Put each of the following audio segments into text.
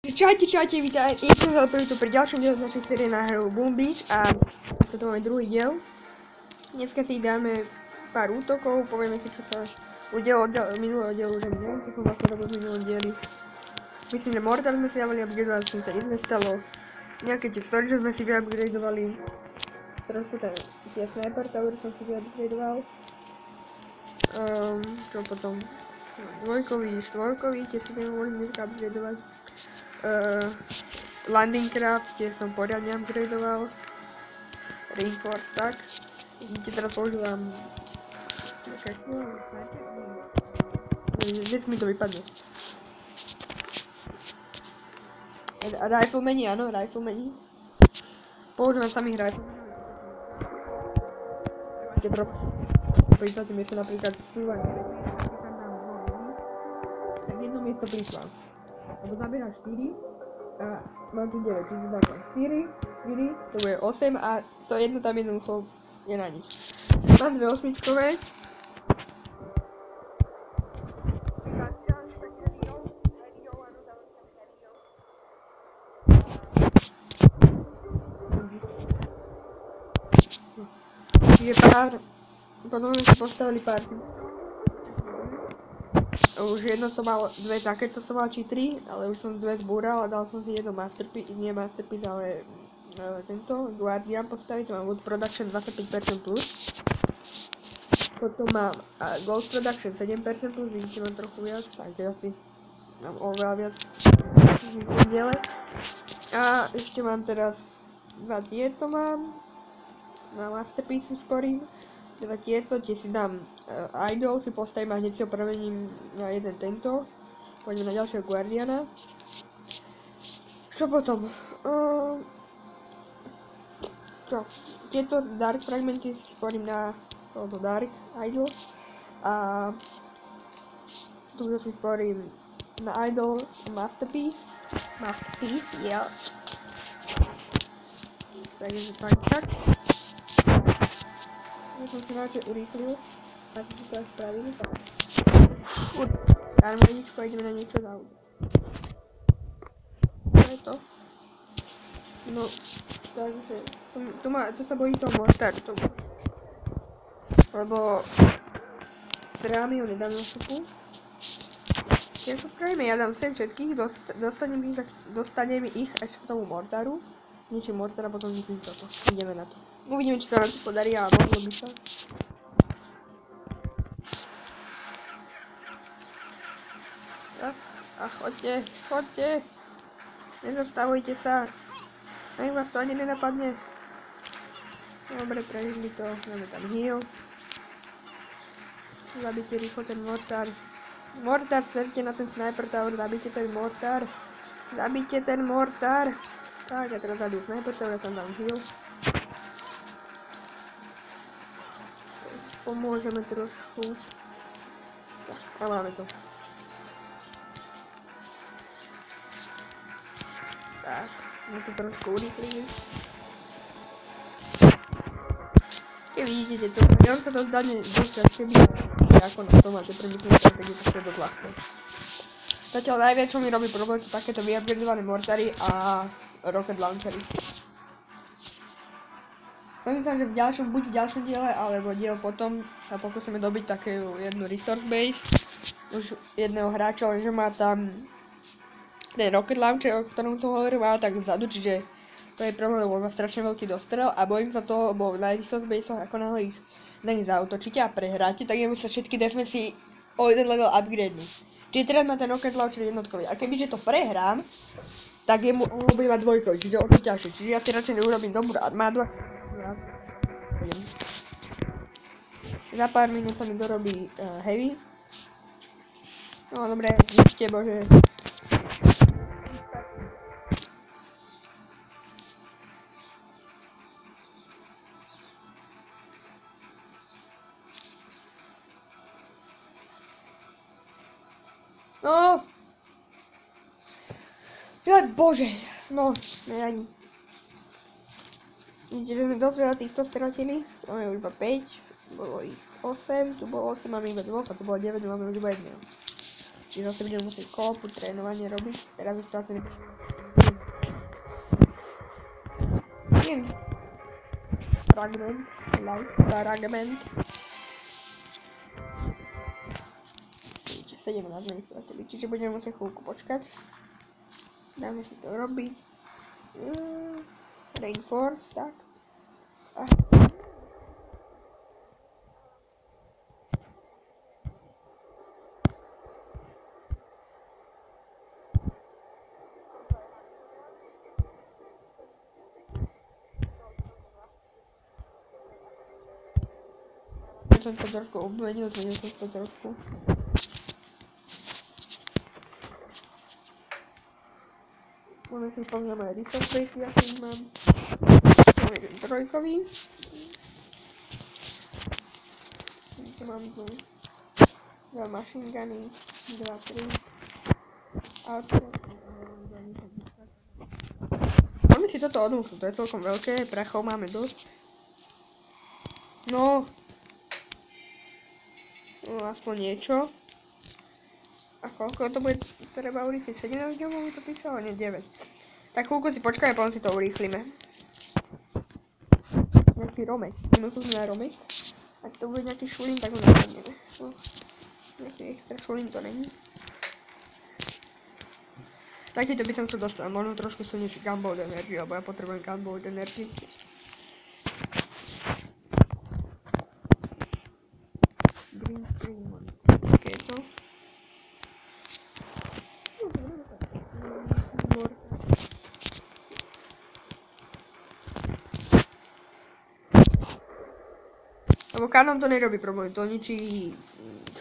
Čaute, vítajte, som tu pri ďalšom dielu našej série na hru Boom Beach a toto máme druhý diel. Dneska si dáme pár útokov, povieme si, čo sa udialo od minulého dielu, že neviem, čo som vlastne robil v minulom dieli. Myslím, že Mortar sme si dávali upgradeovať, čo sa nič nestalo. Nejaké tie storage sme si vyupgradeovali. Trošku tie Sniper Tower som si vyupgradeoval. Čo potom? Dvojkový, štvorkový, tie si mohli dneska upgradeovať. Landing Craft, tie som poriadne upgradeoval. Reinforce, tak. Vidíte, teraz používam... Vždyť mi to vypadne. Riflemeni, áno, riflemeni. Používam samých riflemeni. Príklad, miesto napríklad tak jedno miesto prišla. Lebo zabieram 4 a mám tu 9, čiže dám 4, to bude 8 a to jedno tam jednoducho je na nič. Mám dve osmičkové. Čiže pár, potom sme si postavili pár. Už jedno som mal, dve takéto som mal, či 3, ale už som dve zbúral a dal som si jedno masterpiece, nie masterpiece, ale tento Guardian postaviť, mám Wood Production 25% plus. Potom mám Gold Production 7% plus, vidíte, mám trochu viac, takže asi mám oveľa viac v diele. A ešte mám teraz dva tieto mám, na masterpiece sporím. Dva tieto, tie si dám Idol, si postavím a hneď si ho premením na jeden tento. Poďme na ďalšieho Guardiana. Čo potom? Čo? Tieto Dark Fragmenty sporím na tohoto Dark Idol. A tu si sporím na Idol Masterpiece. Masterpiece, yeah. Takže tak. Ja som si radšej urýchlil, aby si to aj spravili. Armoničko, ideme na niečo zaujať. Čo je to? No, takže, tu sa bojí toho mortaru tomu. Lebo strelami ho nedám na šupu. Keď to spravíme, ja dám sem všetkých, dostanem ich až k tomu mortaru. Niečím mortara, potom vypím toto. Ideme na to. Uvidíme, či sa nám to podarí, ale mohlo by sa. A chodte. Nezastavujte sa. Nech vás to ani nenapadne. Dobre, prežili to. Máme tam heal. Zabite rýchlo ten mortar. Mortar, serte na ten Sniper Tower, zabite ten mortar. Tak, ja teraz zabijem Sniper Tower, ja tam dám heal. Pomôžeme trošku. Tak, a máme to. Tak, my to trošku urýchlili. Keď vidíte to, ja sa to zdá dosť ťažké byť ako na tom máte premyslené stratégie, tak to je dosť ľahké. Zatiaľ najviac, čo mi robí problém, sú takéto vyupgradeované mortary a rocket launchery. Myslím, že buď v ďalšom diele, alebo diel potom sa pokúsime dobiť takú jednu resource base. Už jedného hráča, lenže má tam ten rocket launcher, o ktorom som hovoril, má tak vzadu, čiže to je problém, lebo má strašne veľký dostrel a bojím sa toho, lebo na resource baseoch, ako náhle ich na nich zautočíte a prehráte, tak jemu sa všetky defensy o jeden level upgradenú. Čiže teraz má ten rocket launcher jednotkový a kebyže to prehrám, tak jemu bude mať dvojkový, čiže o to ťažšie. Čiže ja si radšej neurobím dobrú armádu. Za pár minút sa mi dorobí heavy. No dobre, ničte bože. No! Jaj bože! No, nevadí. Vidíte, že sme dosť veľa týchto stratili. Máme už iba 5. Bolo ich 8, tu bolo 8, máme iba 2 a tu bolo 9, máme už iba 1. Čiže zase budem musieť kopu, trénovanie robiť. Teraz už to asi nebudem. Fragment. 17 sme ich stratili, čiže budeme musieť chvíľku počkať. Dáme si to robiť. Reinforce, tak. Som to trošku obmenil, zmenil som to trošku. Máme si pozrieme aj resource base, aký mám. Máme jeden trojkový. Tu mám tu 2 machine guny, 2, 3. Máme si toto odnúknuť, to je celkom veľké, prachov máme dosť. No, aspoň niečo. A koľko to bude treba urýchliť? 17 dňov mi to písalo? Nie, 9. Tak chvíľku si počkajme, potom si to urýchlime. Nejaký romek. No tu sme na romek. Ak to bude nejaký šulín, tak ho napadneme. No, nejaký extra šulín to není. Takýto by som sa dostal. Možno trošku silnejší gunboat energy, lebo ja potrebujem gunboat energy. Green screen. Aké je to? Lebo kanon to nerobí problém, to ničí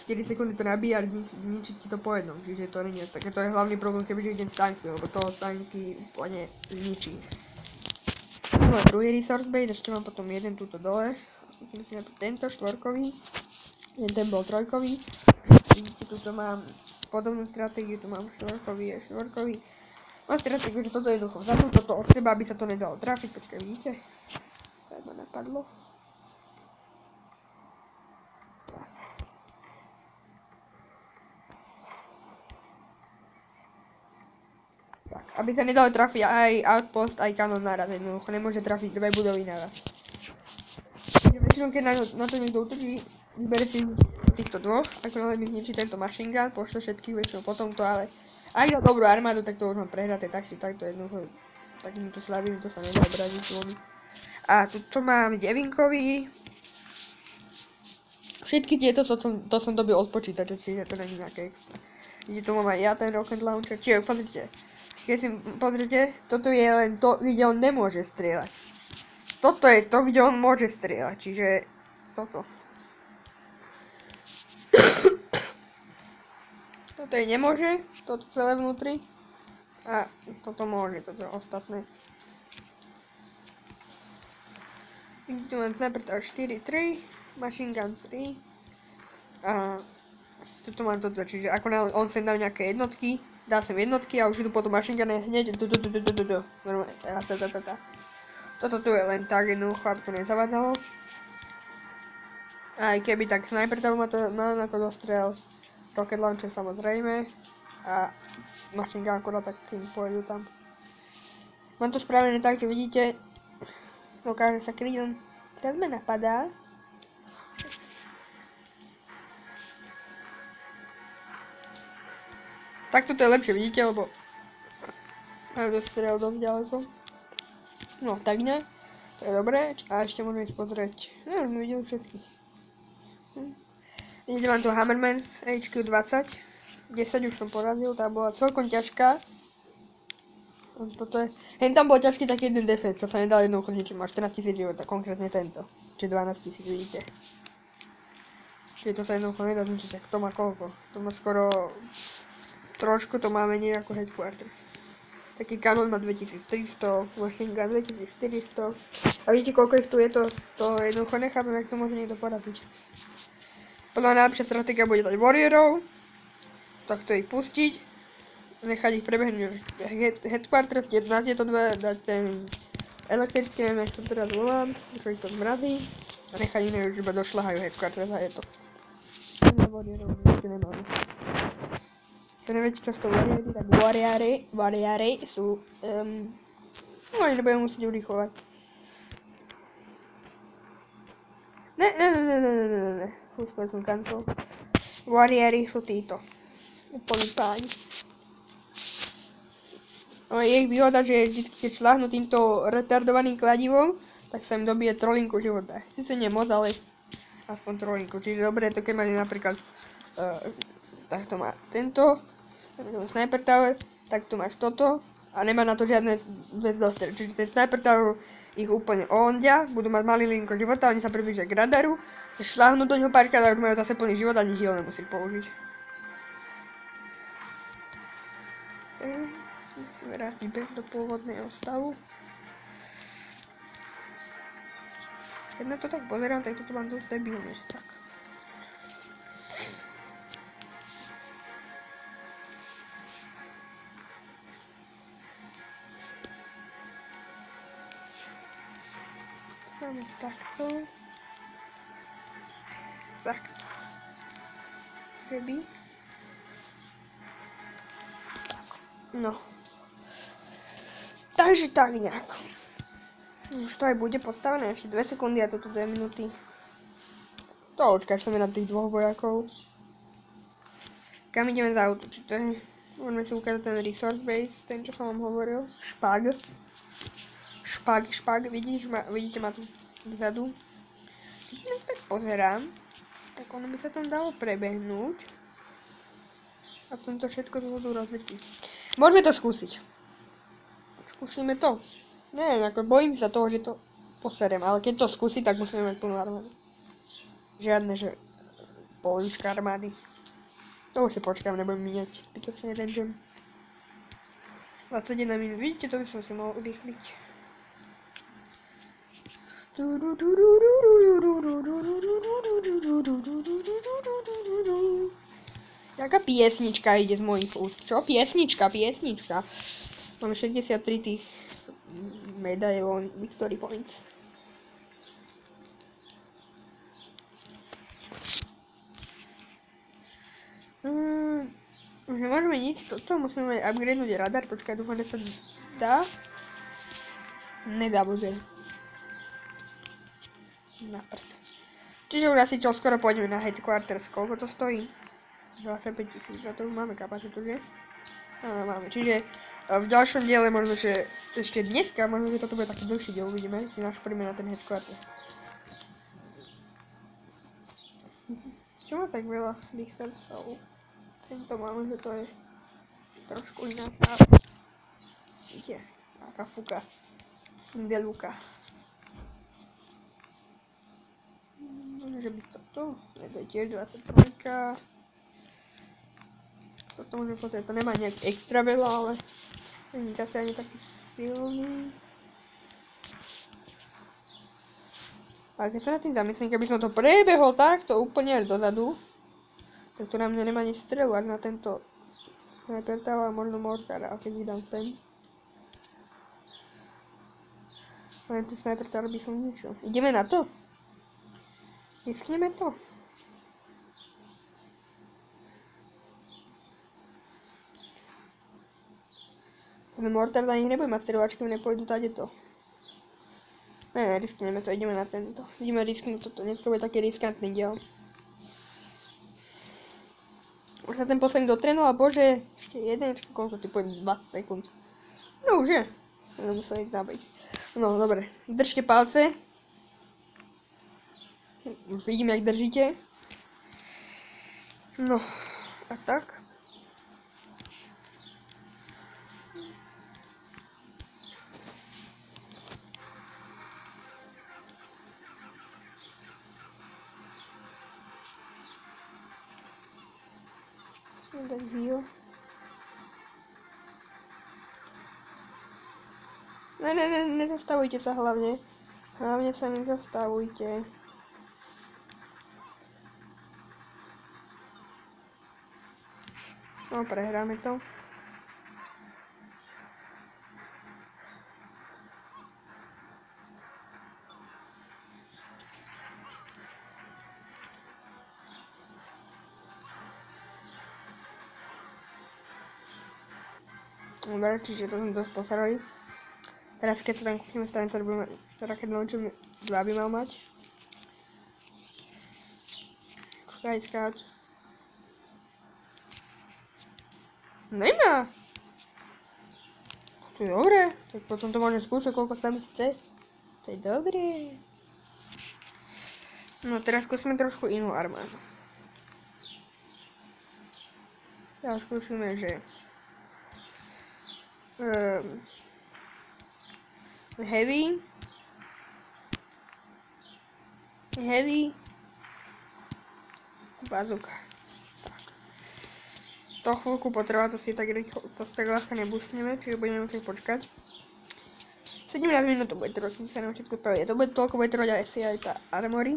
4 sekundy to nabíja a ničí ti to po jednom, čiže to nie je také, to je hlavný problém, kebyže idem s tanky, lebo toho tanky úplne zničí. Tu mám druhý resource base, ešte mám potom jeden túto dole, myslím, že tento štvorkový, ten bol trojkový, vidíte, tuto mám podobnú stratégiu, tu mám štvorkový a štvorkový. Mám stratégiu, že toto je jednoducho vzadu, toto od seba, aby sa to nedalo trafiť, počkaj, vidíte? Tak ma napadlo. Tak, aby sa nedalo trafiť aj outpost, aj kanon naraz, jednoducho nemôže trafiť dve budovy naraz. Čiže väčšinou, keď na to niekto útočí, vybere si týchto dvoch, ako náhle mi zničí tento machine gun, pošle všetkých väčšinou potom to, ale ak dá dobrú armádu, tak to už mám prehraté tak či tak, to jednoducho takýmito slabými to sa nedá obraziť veľmi. A tuto mám devinkový. Všetky tieto to som dobil od počítača, čiže to není nejaké extra. Vidíte, tu mám aj ja ten rocket launcher, čiže pozrite. Keď si pozrite, toto je len to, kde on nemôže strieľať. Toto je to, kde on môže strieľať, čiže toto. Toto je nemôže, toto celé vnútri. A toto môže, toto je ostatné. Vidíte, tu mám sniper 4-3, machine gun 3. A tuto mám toto, čiže ako on sem dá nejaké jednotky, dá sem jednotky a už idú potom machine gun hneď normálne, Toto tu je len tak jednoducho, aby to nezavadzalo. Aj keby tak sniper tam mám ako dostrel, rocket launcher samozrejme a machine gun akorát tak kým pôjdu tam. Mám to spravené tak, že vidíte, dokáže sa kryť, teraz ma napadá. Takto to je lepšie, vidíte, lebo mám dostrel dosť ďaleko. No, tak ne, to je dobré, a ešte môžeme ísť pozrieť, no, sme videli všetky. Vidíte, mám tu Hammerman HQ 20, 10 už som porazil, tá bola celkom ťažká. Toto je, tam bol ťažký taký jeden defense, čo sa nedal jednoducho ničím, má 14 000 života, konkrétne tento, či 12 000, vidíte. Čiže to sa jednoducho nedá zničiť, tak to má koľko, to má skoro, trošku to má menej ako headquarter. Taký kanon má 2300, machine gun 2400, a vidíte koľko ich tu je, to jednoducho nechápem, jak to môže niekto poraziť. Podľa mňa najlepšia stratégia bude dať warriorov, takto ich pustiť, nechať ich prebehnúť headquarter, na tieto dve dať ten elektrický, neviem jak sa teraz volám, čo ich to zmrazí, a nechať iné už iba došľahajú headquarter a je to. Warriorov ešte nemáme. To neviete, čo sú warriary, tak warriary sú, no ani nebudem musieť urýchlovať. Ne. Už som cancel. Warriori sú títo. Úplný páni. Ale je ich výhoda, že vždy, keď šľahnú týmto retardovaným kladivom, tak sa im dobije trolinku života. Sice nie moc, ale aspoň trolinku. Čiže dobre je to, keď mali napríklad takto má tento Sniper Tower, tak tu máš toto a nemá na to žiadne vec dostrel. Čiže ten Sniper Tower ich úplne ondia, budú mať malý linko života, oni sa priblížia k radaru, šláhnu do ňoho párkrát a už majú zase plný život a ani heal nemusí použiť. Musíme vrátiť beh do pôvodného stavu. Keď na to tak pozerám, tak toto mám dosť debilné. Tak. Máme takto. Takto. Keby. No. Takže tak nejako. Už to aj bude postavené, ešte 2 sekundy a toto 2 minúty. To odkačujeme na tých dvoch vojakov. Kam ideme za auto? Či to je... Môžeme si ukázať ten resource base, ten čo som vám hovoril. Špag. Vidíte ma tu vzadu. Keď sa tak pozerám, tak ono by sa tam dalo prebehnúť. A tomto všetko to budú rozličiť. Môžeme to skúsiť. Skúsime to. Nie, ako bojím sa toho, že to poserem, ale keď to skúsi, tak musíme mať plnú armádu. Žiadne, že polovička armády. To už si počkám, nebudem míňať zbytočne ten gem. 21 minút, vidíte, to by som si mohol urýchliť. Jaká piesnička ide z mojich úst? Čo? Piesnička. Máme 63 tých medailón Victory Points. Už nemôžeme nič, toto musíme upgradenúť radar, počkaj, dúfam, že sa dá. Nedá, bože. Na prd. Čiže už asi čoskoro pôjdeme na headquarters, koľko to stojí? 25 000, na to už máme kapacitu, že? Áno, máme, čiže v ďalšom diele možno, že ešte dneska, možno, že toto bude taký dlhší diel, uvidíme, si našporíme na ten headquarter. Čo má tak veľa resursov? Tento máme, že to je trošku iná práva. Vidíte, taká fuka. Deluka. Môže byť toto, to je tiež 23. Toto môžeme pozrieť, to nemá nejak extra veľa, ale není asi ani taký silný. A keď sa nad tým zamyslím, keby som to prebehol takto úplne až dozadu, tak to na mňa nemá nič strelu, až na tento Sniper Tower, možno Mortar, ale keď vydám sem. Len ten Sniper Tower by som zničil. Ideme na to? Riskneme to? Ten Mortar na nich nebude mať streľovačky, nepôjdu tadeto. Ne, riskneme to, ideme na tento. Ideme risknúť toto, dneska bude taký riskantný diel. Už sa ten posledný dotrénoval, bože, ešte jeden, koľko ty pôjde 20 sekúnd. No už je. Nemusel ísť zabiť. No, dobre, držte palce. Už vidím, jak držíte. No, a tak. Dať heal. Ne, nezastavujte sa hlavne. Hlavne sa nezastavujte. No, prehráme to. Dobre, čiže to sme dosť postarali. Teraz keď sa tam kúpime stavím, to budeme, teda keď naučíme 2 by mal mať. Skyscouts. Nemá. To je dobré, tak potom to môžem skúšať, koľko sa mi chce. To je dobré. No teraz skúsime trošku inú armádu. Teraz skúsime, že heavy bazooka. Tak. To chvíľku potrvá, to si tak rýchlo, to tak ľahko nebusneme, čiže budeme musieť počkať. 17 minút to bude trvať, kým sa na všetko spraví. To bude toľko, bude trvať asi aj tá armory.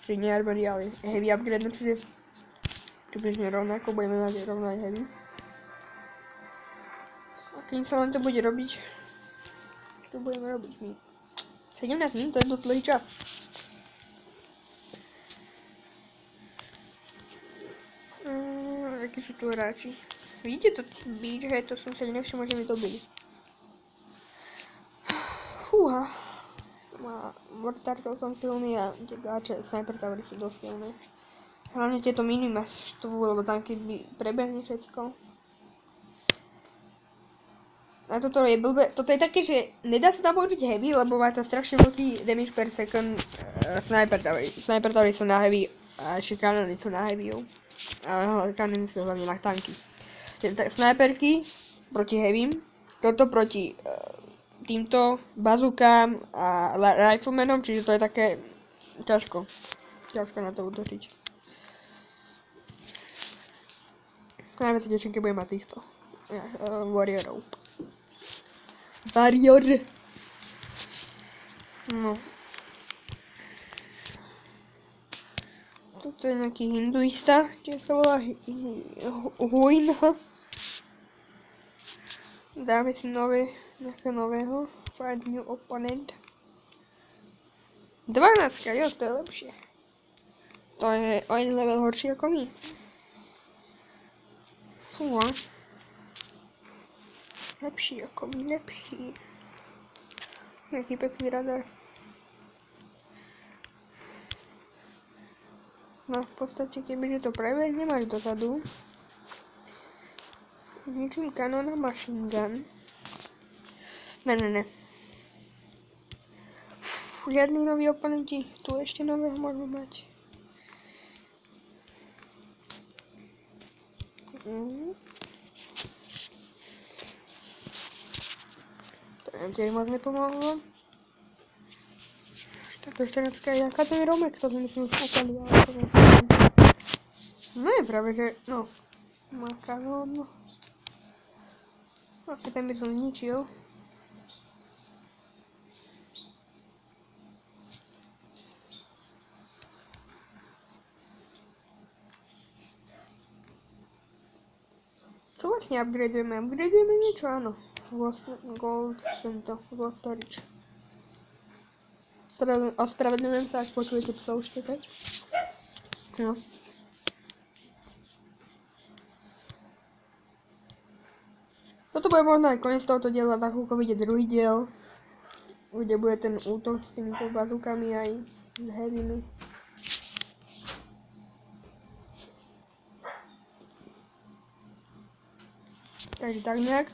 Čiže nie armory, ale heavy upgrade, no čiže približne rovnako, budeme mať rovno aj heavy. A kým sa len to bude robiť, čo budeme robiť my? 17 minút, to je dosť dlhý čas. Akí sú tu hráči? Vidíte to byť, že to som sa nevšimol, že mi to byli. Fúha. Mortartov som silný a tie gáče Sniper Towery sú dosť silné. Hlavne tieto miny ma štvú, lebo tam keď by prebehne všetko. A toto je blbé, toto je také, že nedá sa tam použiť heavy, lebo má to strašne veľký damage per second Sniper Towery. Sniper Towery sú na heavy a ešte kanóny sú na heavy. A kanóny sú hlavne na tanky. Sniperky proti heavym, toto proti týmto bazukám a riflemanom, čiže to je také ťažko na to útočiť. Najmä sa teším, keď budem mať týchto warriorov. No. Toto je nejaký hinduista, čo sa volá Huinha. Dáme si nejakého nového. Find new opponent. 12, jo, to je lepšie. To je o jeden level horší ako my. Fúha. Lepší ako my, lepší. Jaký pekný radar. No v podstate, kebyže to prebehneme až dozadu, ničím kanón a machine gun. Ne. Žiadny nový oponenti, tu ešte nového môžeme mať. To nám tiež moc nepomohlo. Tak ešte načkaj, jaká to je Romek, to sme si už kúkali, ale to neviem. No je práve, že, no, makarón. No, ten by som zničil. Čo vlastne upgradujeme? Upgradujeme niečo, áno. Gold, gold storage. Ospravedlňujem sa, ak počujete psov štekať. No. Toto bude možno aj koniec tohoto diela, tak ako vyjde druhý diel, kde bude ten útok s týmito bazúkami aj s heavymi. Takže tak nejak.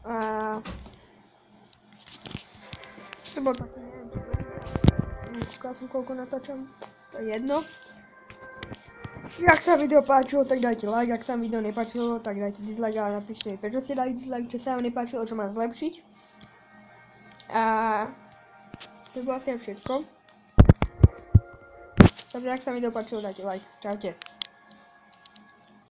A to bol taký, neviem, som koľko natáčam, to je jedno. Ak sa video páčilo, tak dajte like, ak sa video nepáčilo, tak dajte dislike a napíšte mi, prečo ste dali dislike, čo sa vám nepáčilo, čo mám zlepšiť. A to bolo asi všetko. Takže ak sa video páčilo, dajte like. Čaute.